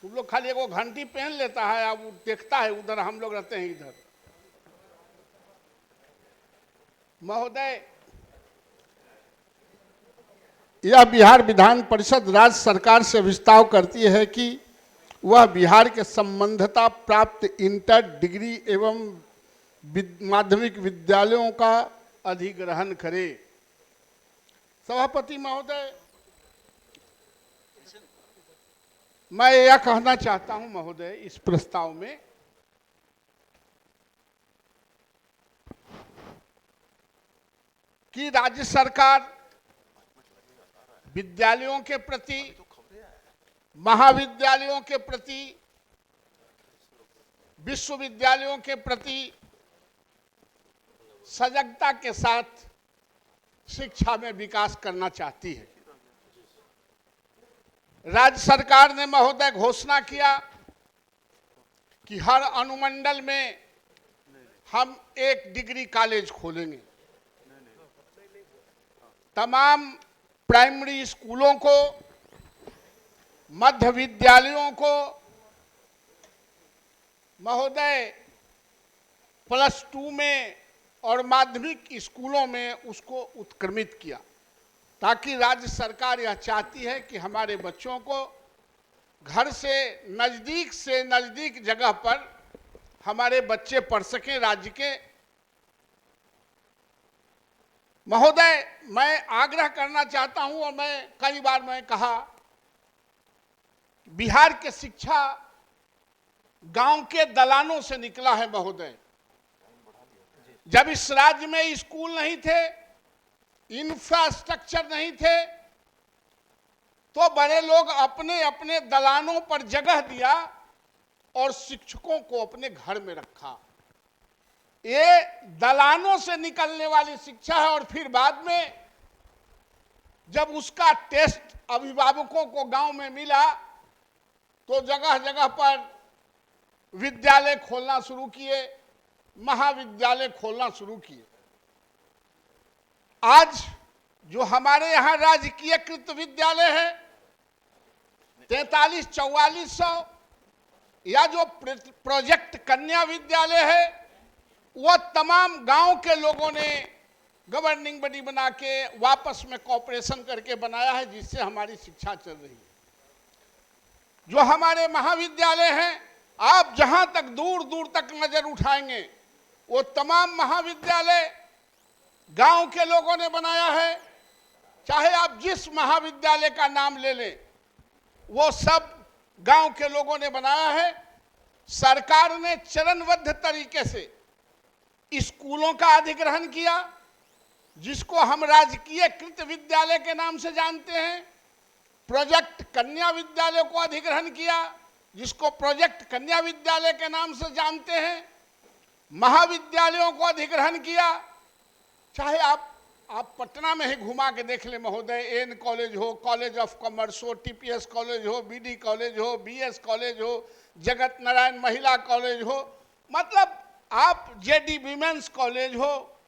तुम लोग खाली एगो घंटी पहन लेता है, अब देखता है उधर, हम लोग रहते हैं इधर। महोदय, यह बिहार विधान परिषद राज्य सरकार से विस्ताव करती है कि वह बिहार के संबद्धता प्राप्त इंटर, डिग्री एवं माध्यमिक विद्यालयों का अधिग्रहण करे। सभापति महोदय, मैं यह कहना चाहता हूं महोदय इस प्रस्ताव में कि राज्य सरकार विद्यालयों के प्रति, महाविद्यालयों के प्रति, विश्वविद्यालयों के प्रति सजगता के साथ शिक्षा में विकास करना चाहती है। राज्य सरकार ने महोदय घोषणा किया कि हर अनुमंडल में हम एक डिग्री कॉलेज खोलेंगे। तमाम प्राइमरी स्कूलों को, मध्य विद्यालयों को महोदय +2 में और माध्यमिक स्कूलों में उसको उत्क्रमित किया, ताकि राज्य सरकार यह चाहती है कि हमारे बच्चों को घर से नज़दीक जगह पर हमारे बच्चे पढ़ सकें राज्य के। महोदय, मैं आग्रह करना चाहता हूं, और मैं कई बार मैं कहा, बिहार के शिक्षा गांव के दलानों से निकला है महोदय। जब इस राज्य में स्कूल नहीं थे, इंफ्रास्ट्रक्चर नहीं थे, तो बड़े लोग अपने अपने दलानों पर जगह दिया और शिक्षकों को अपने घर में रखा। ये दलानों से निकलने वाली शिक्षा है। और फिर बाद में जब उसका टेस्ट अभिभावकों को गांव में मिला, तो जगह जगह पर विद्यालय खोलना शुरू किए, महाविद्यालय खोलना शुरू किए। आज जो हमारे यहाँ राजकीयकृत विद्यालय है 43-4400, या जो प्रोजेक्ट कन्या विद्यालय है, वह तमाम गांव के लोगों ने गवर्निंग बॉडी बना के वापस में कॉपरेशन करके बनाया है, जिससे हमारी शिक्षा चल रही है। जो हमारे महाविद्यालय हैं, आप जहां तक दूर दूर तक नजर उठाएंगे, वो तमाम महाविद्यालय गांव के लोगों ने बनाया है। चाहे आप जिस महाविद्यालय का नाम ले लें, वो सब गांव के लोगों ने बनाया है। सरकार ने चरणबद्ध तरीके से स्कूलों का अधिग्रहण किया, जिसको हम राजकीयकृत विद्यालय के नाम से जानते हैं। प्रोजेक्ट कन्या विद्यालय को अधिग्रहण किया, जिसको प्रोजेक्ट कन्या विद्यालय के नाम से जानते हैं। महाविद्यालयों को अधिग्रहण किया। चाहे आप पटना में ही घुमा के देख ले महोदय, एन कॉलेज हो, कॉलेज ऑफ कॉमर्स हो, टीपीएस कॉलेज हो, बीडी कॉलेज हो, बीएस कॉलेज हो, जगत नारायण महिला कॉलेज हो, मतलब आप जेडी विमेंस कॉलेज हो,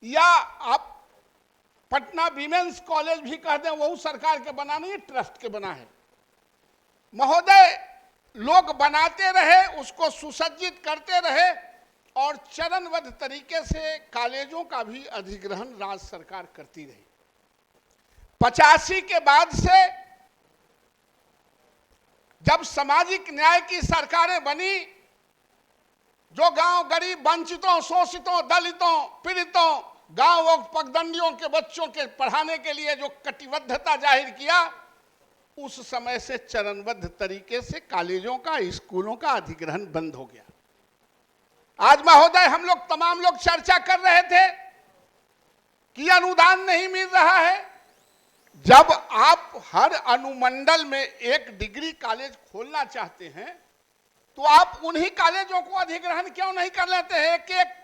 या आप पटना विमेंस कॉलेज भी कह दें, वो सरकार के बना नहीं, ट्रस्ट के बना है। महोदय, लोग बनाते रहे, उसको सुसज्जित करते रहे, और चरणबद्ध तरीके से कॉलेजों का भी अधिग्रहण राज्य सरकार करती रही। 85 के बाद से जब सामाजिक न्याय की सरकारें बनी, जो गांव गरीब, वंचितों, शोषितों, दलितों, पीड़ितों, गांव और पगडंडियों के बच्चों के पढ़ाने के लिए जो कटिबद्धता जाहिर किया, उस समय से चरणबद्ध तरीके से कॉलेजों का, स्कूलों का अधिग्रहण बंद हो गया। आज महोदय, हम लोग तमाम लोग चर्चा कर रहे थे कि अनुदान नहीं मिल रहा है। जब आप हर अनुमंडल में एक डिग्री कॉलेज खोलना चाहते हैं, तो आप उन्हीं कॉलेजों को अधिग्रहण क्यों नहीं कर लेते हैं? एक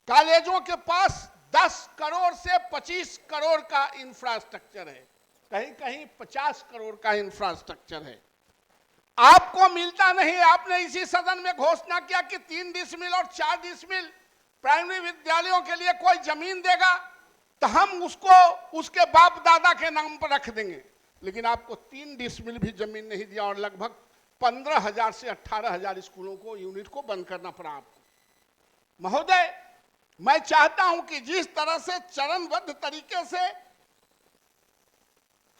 कॉलेजों के पास 10 करोड़ से 25 करोड़ का इंफ्रास्ट्रक्चर है, कहीं कहीं 50 करोड़ का इंफ्रास्ट्रक्चर है, आपको मिलता नहीं। आपने इसी सदन में घोषणा किया कि 3 डिसमिल और 4 डिसमिल प्राइमरी विद्यालयों के लिए कोई जमीन देगा तो हम उसको उसके बाप दादा के नाम पर रख देंगे, लेकिन आपको 3 डिसमिल भी जमीन नहीं दिया, और लगभग 15,000 से 18,000 स्कूलों को, यूनिट को बंद करना पड़ा आपको। महोदय, मैं चाहता हूं कि जिस तरह से चरणबद्ध तरीके से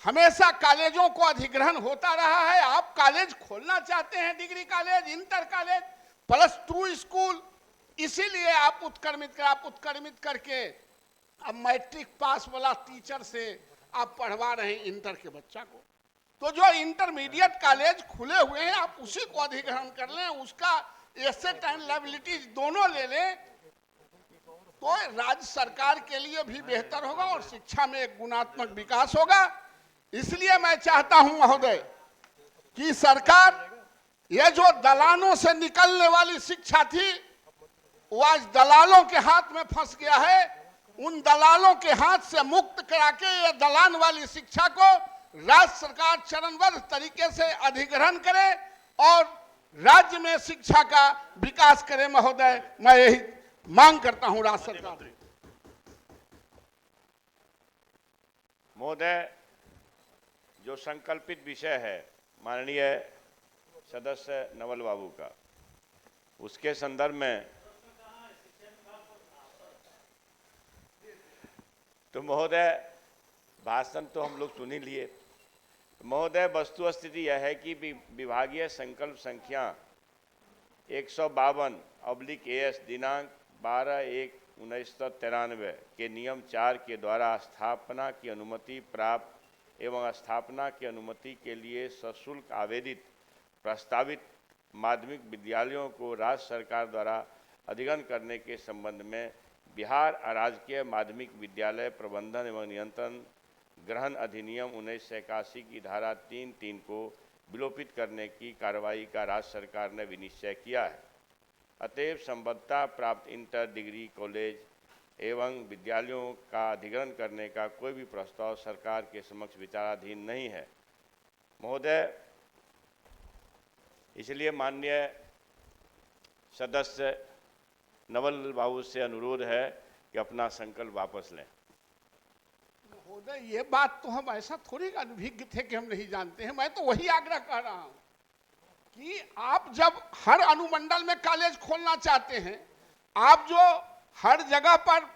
हमेशा कॉलेजों को अधिग्रहण होता रहा है, आप कॉलेज खोलना चाहते हैं, degree college, inter college, +2 school, इसीलिए आप उत्क्रमित करके अब मैट्रिक पास वाला टीचर से आप पढ़वा रहे हैं इंटर के बच्चा को। तो जो इंटरमीडिएट कॉलेज खुले हुए हैं आप उसी को अधिग्रहण कर लें, उसका एसेट एंड लायबिलिटीज दोनों ले लें, तो राज्य सरकार के लिए भी बेहतर होगा और शिक्षा में एक गुणात्मक विकास होगा। इसलिए मैं चाहता हूं महोदय कि सरकार, ये जो दलालों से निकलने वाली शिक्षा थी वो आज दलालों के हाथ में फंस गया है। उन दलालों के हाथ से मुक्त करा के ये दलान वाली शिक्षा को राज्य सरकार चरणबद्ध तरीके से अधिग्रहण करे और राज्य में शिक्षा का विकास करे। महोदय, मैं यही मांग करता हूं राज्य सरकार से। महोदय, जो संकल्पित विषय है माननीय सदस्य नवल बाबू का, उसके संदर्भ में तो महोदय भाषण तो हम लोग सुन ही लिए। महोदय, वस्तुस्थिति यह है कि विभागीय संकल्प संख्या 152/AS दिनांक 12/1/1993 के नियम 4 के द्वारा स्थापना की अनुमति प्राप्त एवं स्थापना की अनुमति के लिए सशुल्क आवेदित प्रस्तावित माध्यमिक विद्यालयों को राज्य सरकार द्वारा अधिग्रहण करने के संबंध में बिहार अराजकीय माध्यमिक विद्यालय प्रबंधन एवं नियंत्रण ग्रहण अधिनियम 1981 की धारा 3(3) को विलोपित करने की कार्रवाई का राज्य सरकार ने विनिश्चय किया है। अतएव संबद्धता प्राप्त इंटर, डिग्री कॉलेज एवं विद्यालयों का अधिग्रहण करने का कोई भी प्रस्ताव सरकार के समक्ष विचाराधीन नहीं है। महोदय, इसलिए माननीय सदस्य नवल बाबू से अनुरोध है कि अपना संकल्प वापस लें। महोदय, ये बात तो हम ऐसा थोड़ी अनभिज्ञ थे कि हम नहीं जानते हैं। मैं तो वही आग्रह कर रहा हूं कि आप जब हर अनुमंडल में कॉलेज खोलना चाहते हैं, आप जो हर जगह पर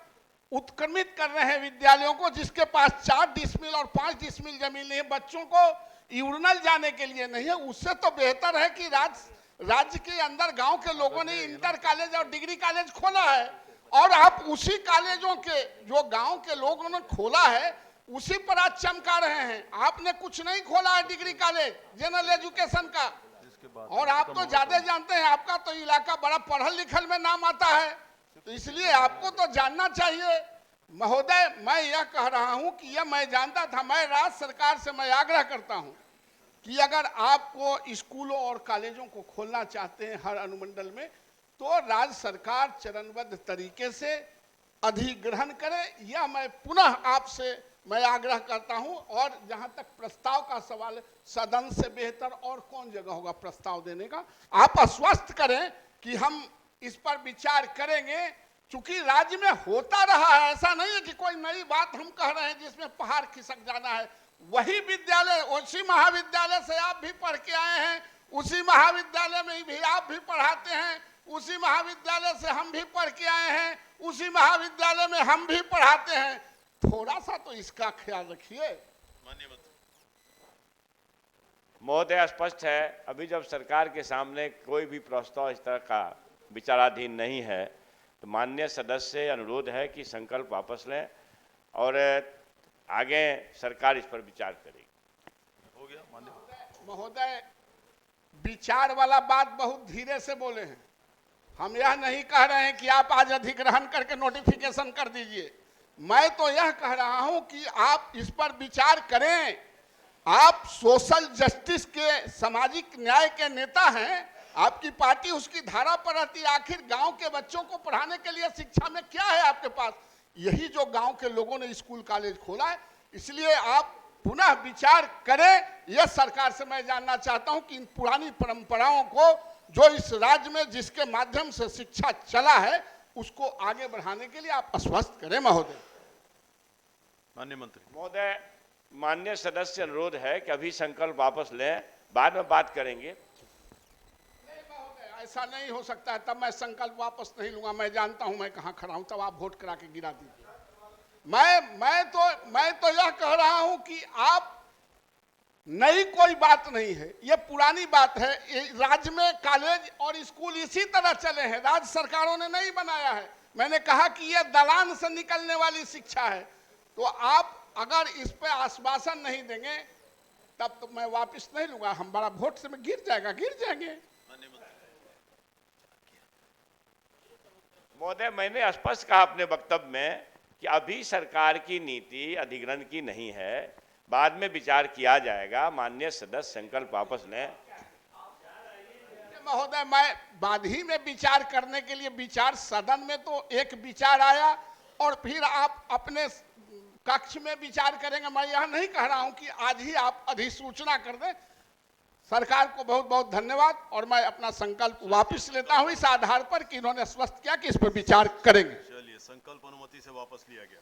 उत्क्रमित कर रहे हैं विद्यालयों को, जिसके पास 4 डिसमिल और 5 डिसमिल जमीन नहीं है, बच्चों को यूरनल जाने के लिए नहीं है, उससे तो बेहतर है कि राज्य के अंदर गांव के लोगों ने इंटर कॉलेज और डिग्री कॉलेज खोला है और आप उसी कॉलेजों के जो गांव के लोगों ने खोला है उसी पर आज चमका रहे हैं। आपने कुछ नहीं खोला है डिग्री कॉलेज जनरल एजुकेशन का, और आप तो ज्यादा जानते हैं, आपका तो इलाका बड़ा पढ़ल लिखल में नाम आता है, तो इसलिए आपको तो जानना चाहिए। महोदय, मैं यह कह रहा हूं कि यह मैं जानता था। मैं राज्य सरकार से मैं आग्रह करता हूं कि अगर आपको स्कूलों और कॉलेजों को खोलना चाहते हैं हर अनुमंडल में, तो राज्य सरकार चरणबद्ध तरीके से अधिग्रहण करे। यह मैं पुनः आपसे मैं आग्रह करता हूं। और जहां तक प्रस्ताव का सवाल है, सदन से बेहतर और कौन जगह होगा प्रस्ताव देने का। आप आश्वस्त करें कि हम इस पर विचार करेंगे, चूंकि राज्य में होता रहा है। ऐसा नहीं है कि कोई नई बात हम कह रहे हैं जिसमें पहाड़ खिसक जाना है। वही विद्यालय, उसी महाविद्यालय से आप भी पढ़ के आए हैं, उसी महाविद्यालय में भी आप भी पढ़ाते हैं, उसी महाविद्यालय से हम भी पढ़ के आए हैं, उसी महाविद्यालय में हम भी पढ़ाते हैं। थोड़ा सा तो इसका ख्याल रखिए। महोदय, स्पष्ट है अभी जब सरकार के सामने कोई भी प्रस्ताव इस तरह का विचाराधीन नहीं है, तो माननीय सदस्य से अनुरोध है कि संकल्प वापस लें और आगे सरकार इस पर विचार करेगी। हो गया माननीय महोदय, विचार वाला बात बहुत धीरे से बोले हैं। हम यह नहीं कह रहे हैं कि आप आज अधिग्रहण करके नोटिफिकेशन कर दीजिए। मैं तो यह कह रहा हूं कि आप इस पर विचार करें। आप सोशल जस्टिस के, सामाजिक न्याय के नेता हैं, आपकी पार्टी उसकी धारा पर रहती है। आखिर गांव के बच्चों को पढ़ाने के लिए शिक्षा में क्या है आपके पास? यही जो गांव के लोगों ने स्कूल कॉलेज खोला है। इसलिए आप पुनः विचार करें। यह सरकार से मैं जानना चाहता हूं कि इन पुरानी परंपराओं को, जो इस राज्य में जिसके माध्यम से शिक्षा चला है, उसको आगे बढ़ाने के लिए आप आश्वस्त करें। महोदय, माननीय मंत्री। महोदय, माननीय सदस्य अनुरोध है कि अभी संकल्प वापस लें, बाद में बात करेंगे। ऐसा नहीं हो सकता है, तब मैं संकल्प वापस नहीं लूंगा। मैं जानता हूं मैं कहां खड़ा हूं, तब आप वोट करा के गिरा दीजिए। मैं तो यह कह रहा हूं कि आप, नई कोई बात नहीं है, ये पुरानी बात है। राज्य में कॉलेज और स्कूल इसी तरह चले हैं, राज्य सरकारों ने नहीं बनाया है। मैंने कहा कि ये दलान से निकलने वाली शिक्षा है। तो आप अगर इस पे आश्वासन नहीं देंगे तब तो मैं वापस नहीं लूंगा। हमारा वोट से में गिर जाएंगे। महोदय, मैंने स्पष्ट कहा अपने वक्तव्य में कि अभी सरकार की नीति अधिग्रहण की नहीं है, बाद में विचार किया जाएगा। माननीय सदस्य संकल्प वापस लें। महोदय, मैं बाद ही में विचार करने के लिए, विचार सदन में तो एक विचार आया और फिर आप अपने कक्ष में विचार करेंगे। मैं यह नहीं कह रहा हूं कि आज ही आप अधिसूचना कर दें। सरकार को बहुत बहुत धन्यवाद, और मैं अपना संकल्प वापस लेता हूं इस आधार पर कि इन्होंने स्पष्ट किया कि इस पर विचार करेंगे। चलिए, संकल्प अनुमति से वापस लिया गया।